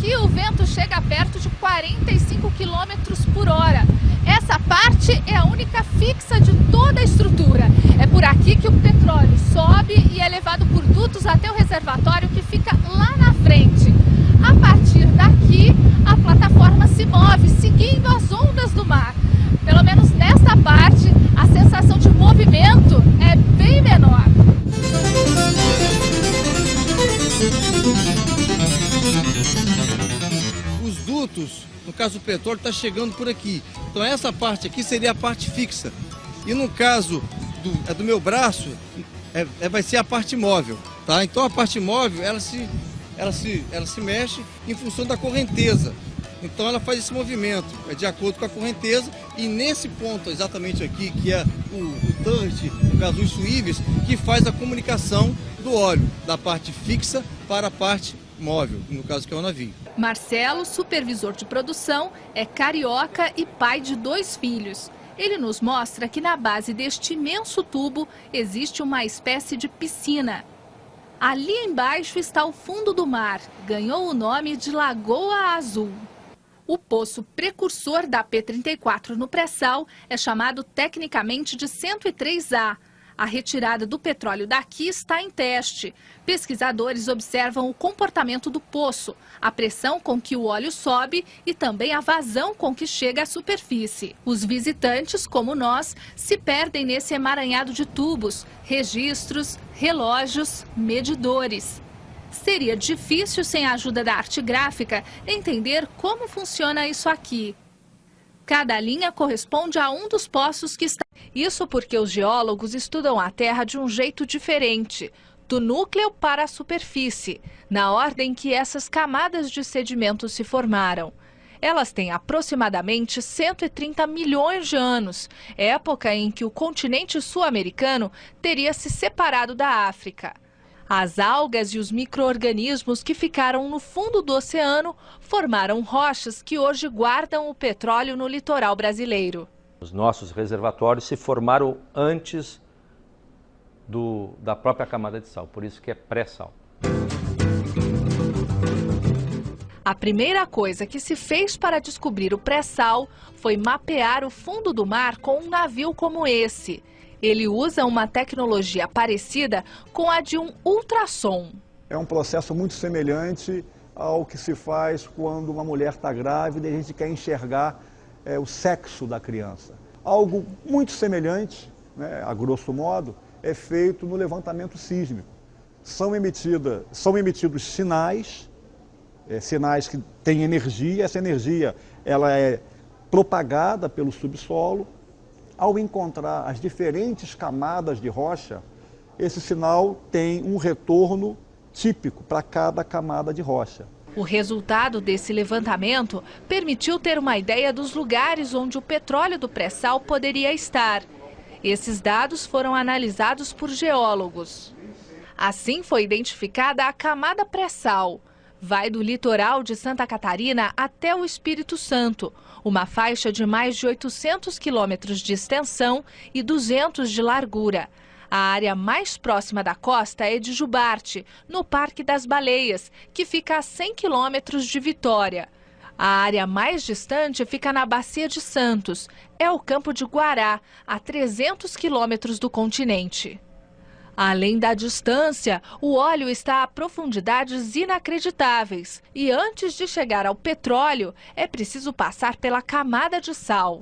aqui o vento chega perto de 45 km por hora. Essa parte é a única fixa de toda a estrutura. É por aqui que o petróleo sobe e é levado por dutos até o reservatório que fica lá na frente. A partir daqui, a plataforma se move, seguindo as ondas do mar. Pelo menos nesta parte, a sensação de movimento é bem menor. Os dutos, no caso do petróleo, está chegando por aqui. Então essa parte aqui seria a parte fixa. E no caso do meu braço, vai ser a parte móvel. Tá? Então a parte móvel, ela se mexe em função da correnteza. Então ela faz esse movimento, de acordo com a correnteza, e nesse ponto exatamente aqui, que é o turret, no caso os suíves, que faz a comunicação do óleo, da parte fixa para a parte móvel, no caso que é o navio. Marcelo, supervisor de produção, é carioca e pai de 2 filhos. Ele nos mostra que na base deste imenso tubo existe uma espécie de piscina. Ali embaixo está o fundo do mar, ganhou o nome de Lagoa Azul. O poço precursor da P-34 no pré-sal é chamado tecnicamente de 103A. A retirada do petróleo daqui está em teste. Pesquisadores observam o comportamento do poço, a pressão com que o óleo sobe e também a vazão com que chega à superfície. Os visitantes, como nós, se perdem nesse emaranhado de tubos, registros, relógios, medidores. Seria difícil, sem a ajuda da arte gráfica, entender como funciona isso aqui. Cada linha corresponde a um dos poços que está. Isso porque os geólogos estudam a Terra de um jeito diferente, do núcleo para a superfície, na ordem que essas camadas de sedimentos se formaram. Elas têm aproximadamente 130 milhões de anos, época em que o continente sul-americano teria se separado da África. As algas e os micro-organismos que ficaram no fundo do oceano formaram rochas que hoje guardam o petróleo no litoral brasileiro. Os nossos reservatórios se formaram antes da própria camada de sal, por isso que é pré-sal. A primeira coisa que se fez para descobrir o pré-sal foi mapear o fundo do mar com um navio como esse. Ele usa uma tecnologia parecida com a de um ultrassom. É um processo muito semelhante ao que se faz quando uma mulher está grávida e a gente quer enxergar o sexo da criança. Algo muito semelhante, né, a grosso modo, é feito no levantamento sísmico. São emitidos sinais, sinais que têm energia. Essa energia ela é propagada pelo subsolo. Ao encontrar as diferentes camadas de rocha, esse sinal tem um retorno típico para cada camada de rocha. O resultado desse levantamento permitiu ter uma ideia dos lugares onde o petróleo do pré-sal poderia estar. Esses dados foram analisados por geólogos. Assim foi identificada a camada pré-sal. Vai do litoral de Santa Catarina até o Espírito Santo, uma faixa de mais de 800 quilômetros de extensão e 200 de largura. A área mais próxima da costa é de Jubarte, no Parque das Baleias, que fica a 100 quilômetros de Vitória. A área mais distante fica na Bacia de Santos, é o Campo de Guará, a 300 quilômetros do continente. Além da distância, o óleo está a profundidades inacreditáveis e antes de chegar ao petróleo, é preciso passar pela camada de sal.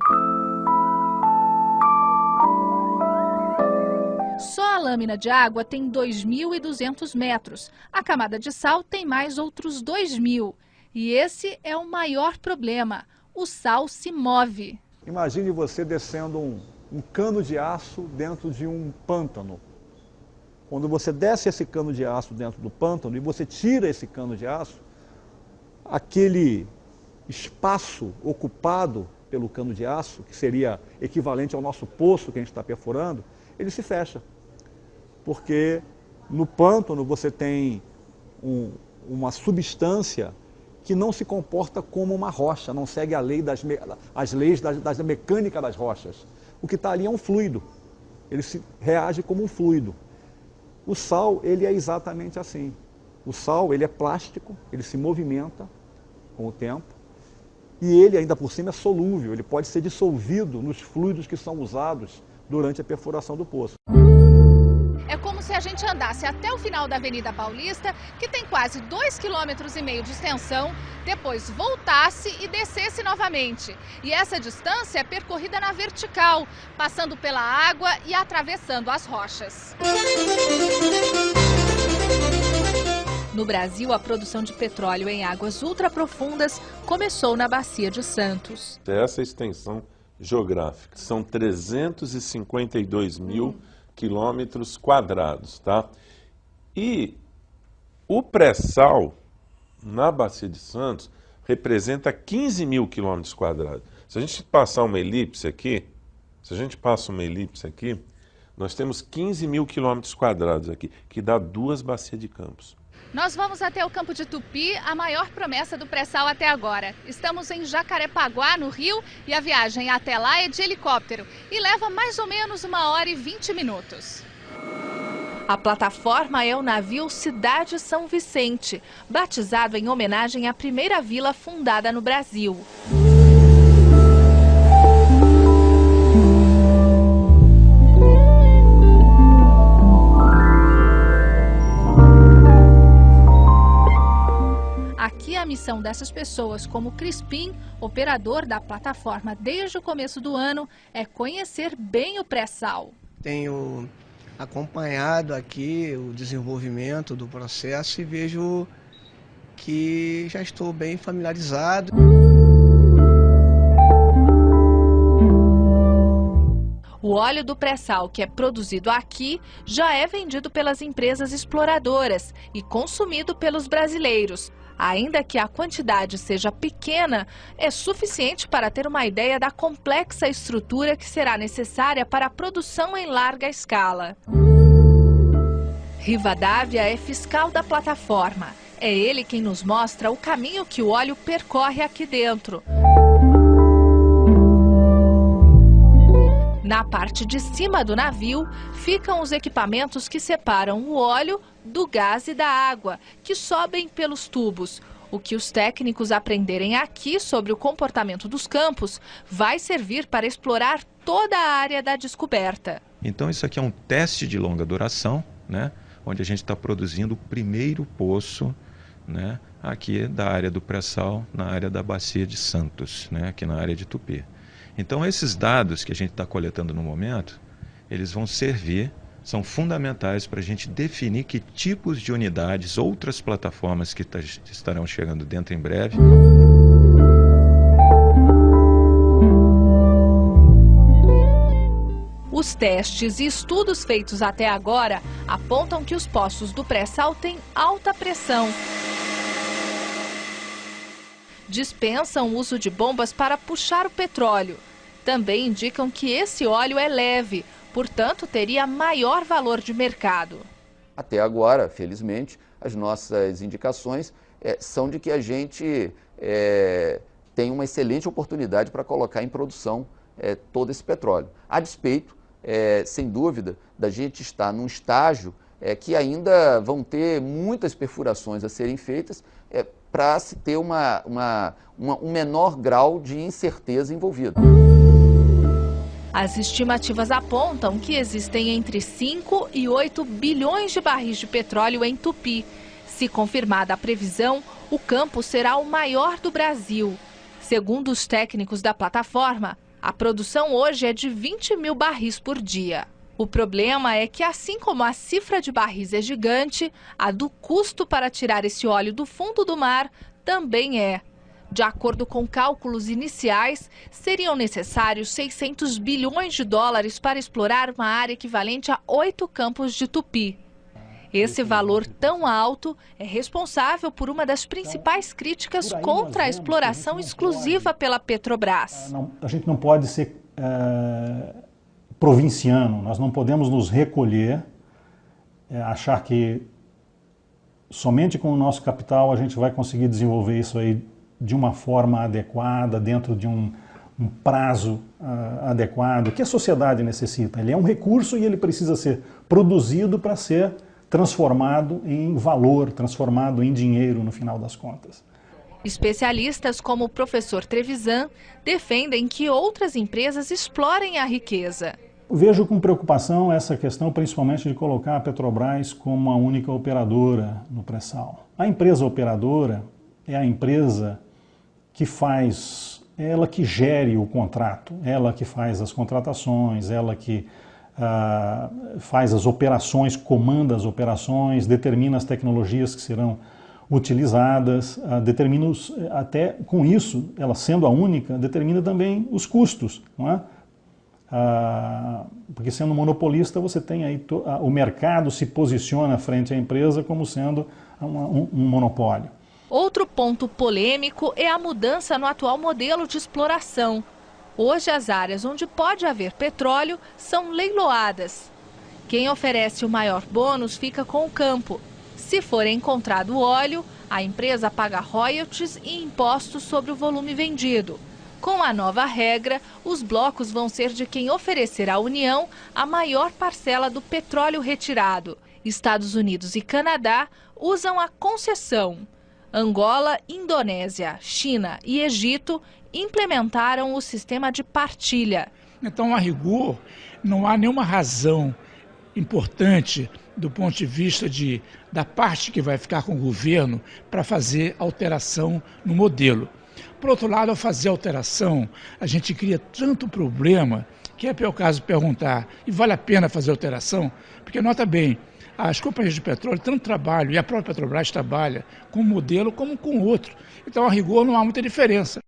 Só a lâmina de água tem 2.200 metros. A camada de sal tem mais outros 2.000. E esse é o maior problema. O sal se move. Imagine você descendo um cano de aço dentro de um pântano. Quando você desce esse cano de aço dentro do pântano e você tira esse cano de aço, aquele espaço ocupado pelo cano de aço, que seria equivalente ao nosso poço que a gente está perfurando, ele se fecha. Porque no pântano você tem uma substância que não se comporta como uma rocha, não segue as leis da mecânica das rochas. O que está ali é um fluido, ele reage como um fluido. O sal, ele é exatamente assim. O sal, ele é plástico, ele se movimenta com o tempo, e ele ainda por cima é solúvel, ele pode ser dissolvido nos fluidos que são usados durante a perfuração do poço. É como se a gente andasse até o final da Avenida Paulista, que tem quase 2,5 km de extensão, depois voltasse e descesse novamente. E essa distância é percorrida na vertical, passando pela água e atravessando as rochas. No Brasil, a produção de petróleo em águas ultraprofundas começou na Bacia de Santos. Essa extensão geográfica são 352 mil quilômetros quadrados, tá? E o pré-sal na Bacia de Santos representa 15 mil quilômetros quadrados. Se a gente passar uma elipse aqui, nós temos 15 mil quilômetros quadrados aqui, que dá 2 bacias de Campos. Nós vamos até o Campo de Tupi, a maior promessa do pré-sal até agora. Estamos em Jacarepaguá, no Rio, e a viagem até lá é de helicóptero e leva mais ou menos 1h20 minutos. A plataforma é o navio Cidade São Vicente, batizado em homenagem à primeira vila fundada no Brasil. Aqui a missão dessas pessoas, como Crispim, operador da plataforma desde o começo do ano, é conhecer bem o pré-sal. Tenho acompanhado aqui o desenvolvimento do processo e vejo que já estou bem familiarizado. O óleo do pré-sal que é produzido aqui já é vendido pelas empresas exploradoras e consumido pelos brasileiros. Ainda que a quantidade seja pequena, é suficiente para ter uma ideia da complexa estrutura que será necessária para a produção em larga escala. Rivadavia é fiscal da plataforma. É ele quem nos mostra o caminho que o óleo percorre aqui dentro. Na parte de cima do navio ficam os equipamentos que separam o óleo do gás e da água, que sobem pelos tubos. O que os técnicos aprenderem aqui sobre o comportamento dos campos vai servir para explorar toda a área da descoberta. Então isso aqui é um teste de longa duração, né, onde a gente está produzindo o primeiro poço, né, aqui da área do pré-sal, na área da Bacia de Santos, né, aqui na área de Tupi. Então esses dados que a gente está coletando no momento, eles vão servir, são fundamentais para a gente definir que tipos de unidades, outras plataformas que estarão chegando dentro em breve. Os testes e estudos feitos até agora apontam que os poços do pré-sal têm alta pressão. Dispensam o uso de bombas para puxar o petróleo. Também indicam que esse óleo é leve, portanto teria maior valor de mercado. Até agora, felizmente, as nossas indicações são de que a gente tem uma excelente oportunidade para colocar em produção todo esse petróleo. A despeito, sem dúvida, da gente estar num estágio que ainda vão ter muitas perfurações a serem feitas para se ter um menor grau de incerteza envolvido. As estimativas apontam que existem entre 5 e 8 bilhões de barris de petróleo em Tupi. Se confirmada a previsão, o campo será o maior do Brasil. Segundo os técnicos da plataforma, a produção hoje é de 20 mil barris por dia. O problema é que, assim como a cifra de barris é gigante, a do custo para tirar esse óleo do fundo do mar também é. De acordo com cálculos iniciais, seriam necessários 600 bilhões de dólares para explorar uma área equivalente a 8 campos de Tupi. Esse valor tão alto é responsável por uma das principais críticas contra a exploração exclusiva pela Petrobras. A gente não pode ser provinciano, nós não podemos nos recolher, achar que somente com o nosso capital a gente vai conseguir desenvolver isso aí de uma forma adequada, dentro de um prazo adequado, que a sociedade necessita. Ele é um recurso e ele precisa ser produzido para ser transformado em valor, transformado em dinheiro no final das contas. Especialistas como o professor Trevisan defendem que outras empresas explorem a riqueza. Vejo com preocupação essa questão, principalmente de colocar a Petrobras como a única operadora no pré-sal. A empresa operadora é a empresa que faz, ela que gere o contrato, ela que faz as contratações, ela que faz as operações, comanda as operações, determina as tecnologias que serão utilizadas, determina até com isso, ela sendo a única, determina também os custos, não é? Porque sendo monopolista você tem aí, o mercado se posiciona frente à empresa como sendo um monopólio. Outro ponto polêmico é a mudança no atual modelo de exploração. Hoje as áreas onde pode haver petróleo são leiloadas. Quem oferece o maior bônus fica com o campo. Se for encontrado óleo, a empresa paga royalties e impostos sobre o volume vendido. Com a nova regra, os blocos vão ser de quem oferecer à União a maior parcela do petróleo retirado. Estados Unidos e Canadá usam a concessão. Angola, Indonésia, China e Egito implementaram o sistema de partilha. Então, a rigor, não há nenhuma razão importante do ponto de vista da parte que vai ficar com o governo para fazer alteração no modelo. Por outro lado, ao fazer alteração, a gente cria tanto problema que é o caso de perguntar, e vale a pena fazer alteração? Porque, nota bem, as companhias de petróleo tanto trabalham, e a própria Petrobras trabalha com um modelo como com outro. Então, a rigor, não há muita diferença.